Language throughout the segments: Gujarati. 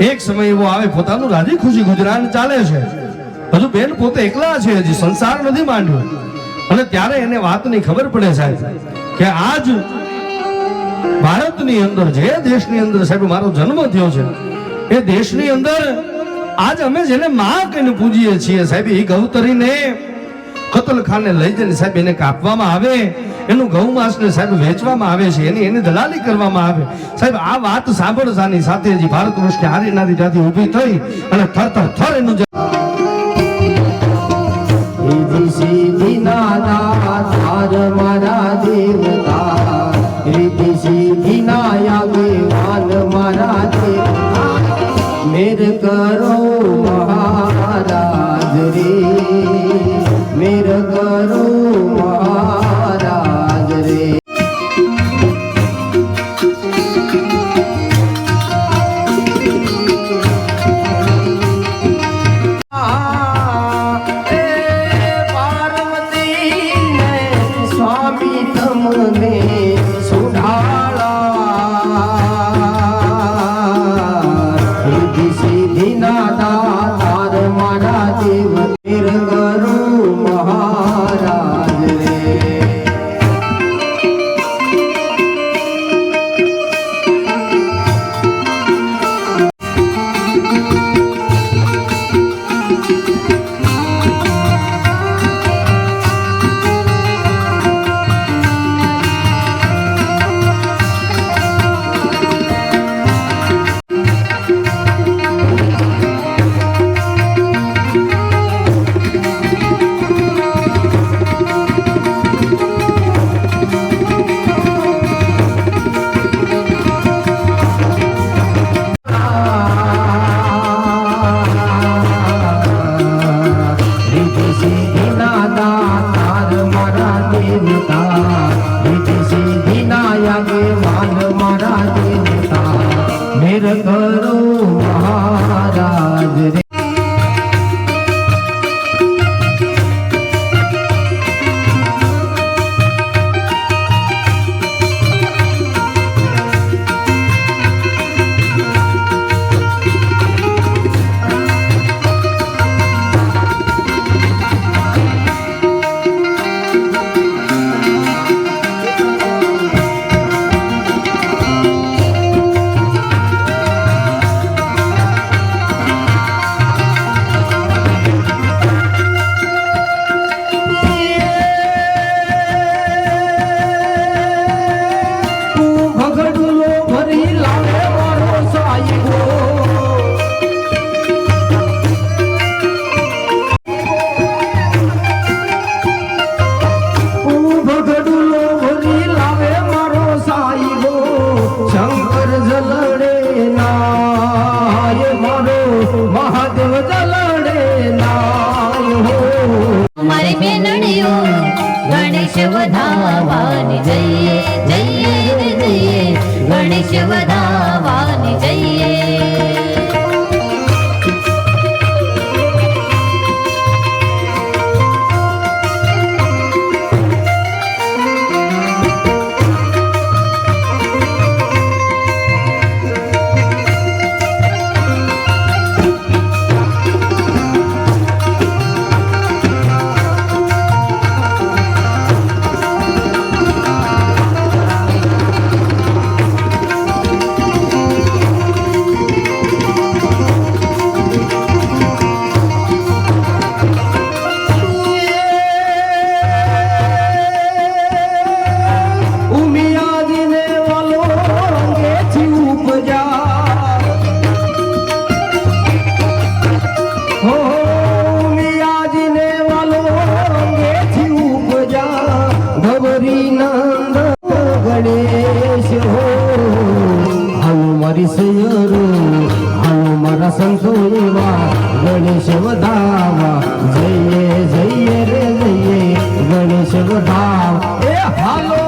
એક સમય એવો આવે પોતાનું રાજી ખુશી ગુજરાન ચાલે છે, હજુ બેન પોતે એકલા છે, હજી સંસાર નથી માંડ્યો, અને ત્યારે એને વાતની ખબર પડે સાહેબ કે આજ ભારતની અંદર જે દેશની અંદર સાહેબ મારો જન્મ થયો છે એ દેશની અંદર આજ અમે જેને માં કહીને પૂજીએ છીએ સાહેબ, એ ગૌતરીને કતલખાને લઈ જઈને સાહેબ એને કાપવામાં આવે, એનું ગૌમાંસ ને સાહેબ વેચવામાં આવે છે, એની દલાલી કરવામાં આવે સાહેબ. આ વાત સાંભળતાની સાથે જ ભારત વર્ષની હારી નારી જાતિ ઊભી થઈ અને થર એનું સીધી નાના તાર મારા દેવતા, રીતિ સીધી નાયા મારા દેવતા, મેર કરો મહારાજ રે, મેર કરો મહારાજ રે. ગણેશ વધાવાની જઈએ જઈએ જઈએ, ગણેશ વધાવાની જઈએ. ગણેશ વધાવા જઈએ જઈએ રે જઈએ, ગણેશ વધાવ એ હાલો.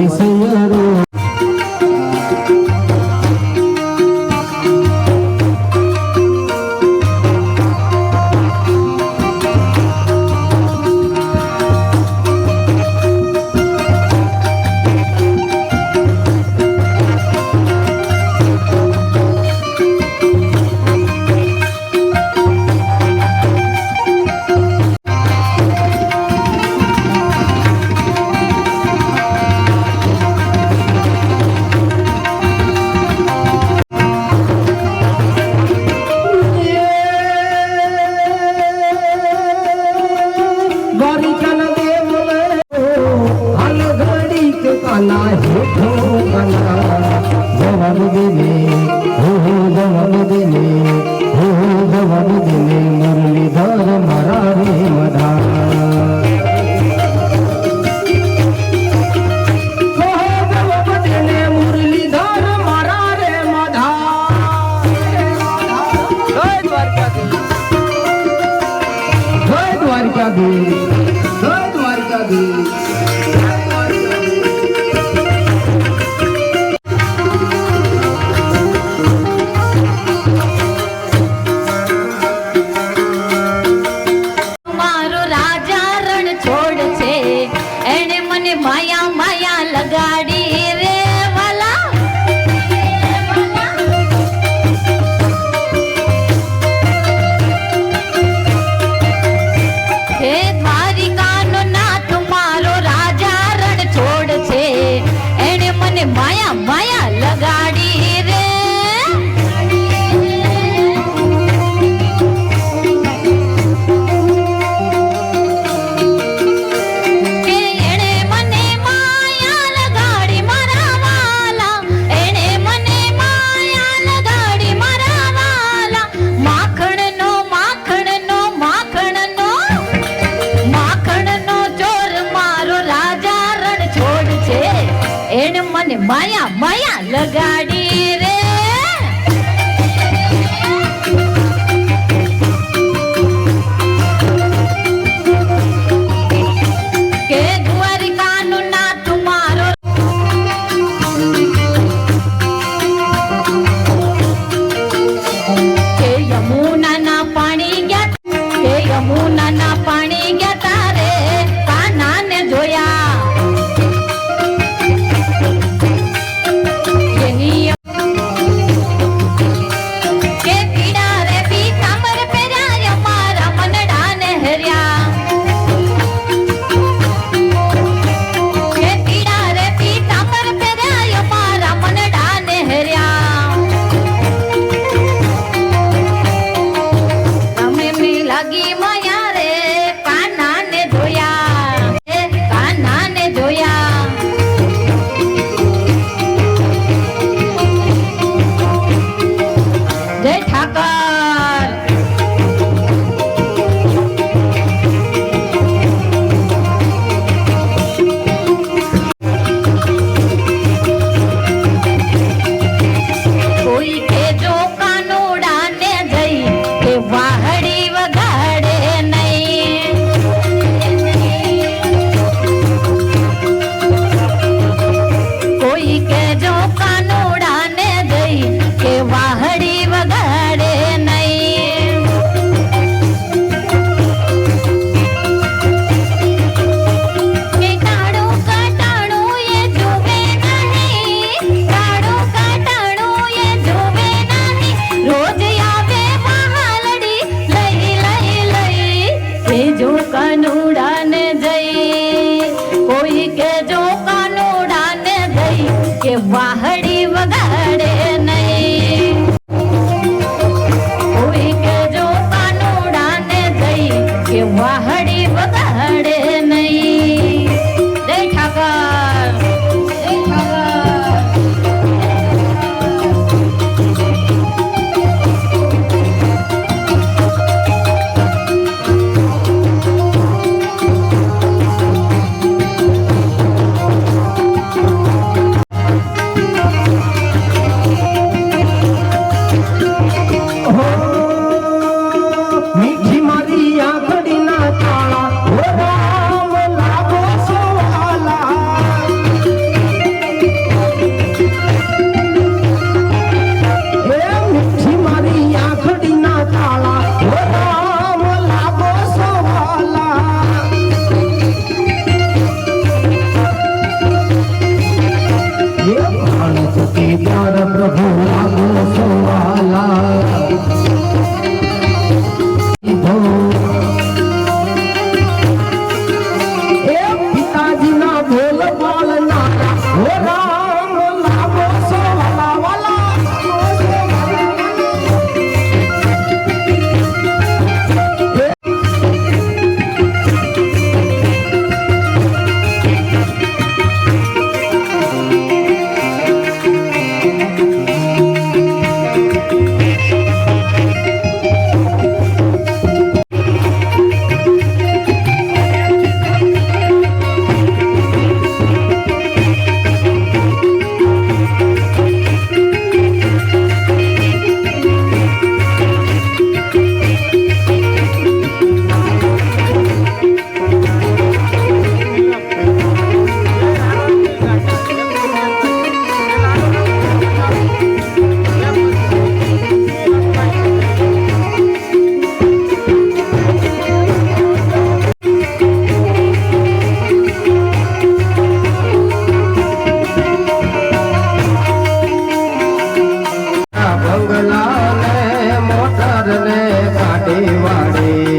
મારી સૈયરો जवाब देने हो जवाब देने हो जवाब देने मुरलीधर मारा रे मधा जवाब देने मुरलीधर मारा रे मधा जय द्वारकाधीश जय द्वारकाधीश માયા માયા લગાડી રે વાલા હે દ્વારિકાનો નાથ મારો રાજા રણ છોડ છે એણે મને માયા માયા લગાડી રે મને માયા માયા લગાડી રે કે દ્વારિકાનો નાથ મારો કે યમુનાના પાણી ગયા કે યમુનાના પાણી ગયા તારે કાનાને જોયા વાહડી વગાડે નહીં કોઈ કે જો કાનુડાને જઈ કે વાહડી વગાડે નહીં જય ઠાકર જય મીઠી મારી આંખડી ના વાડે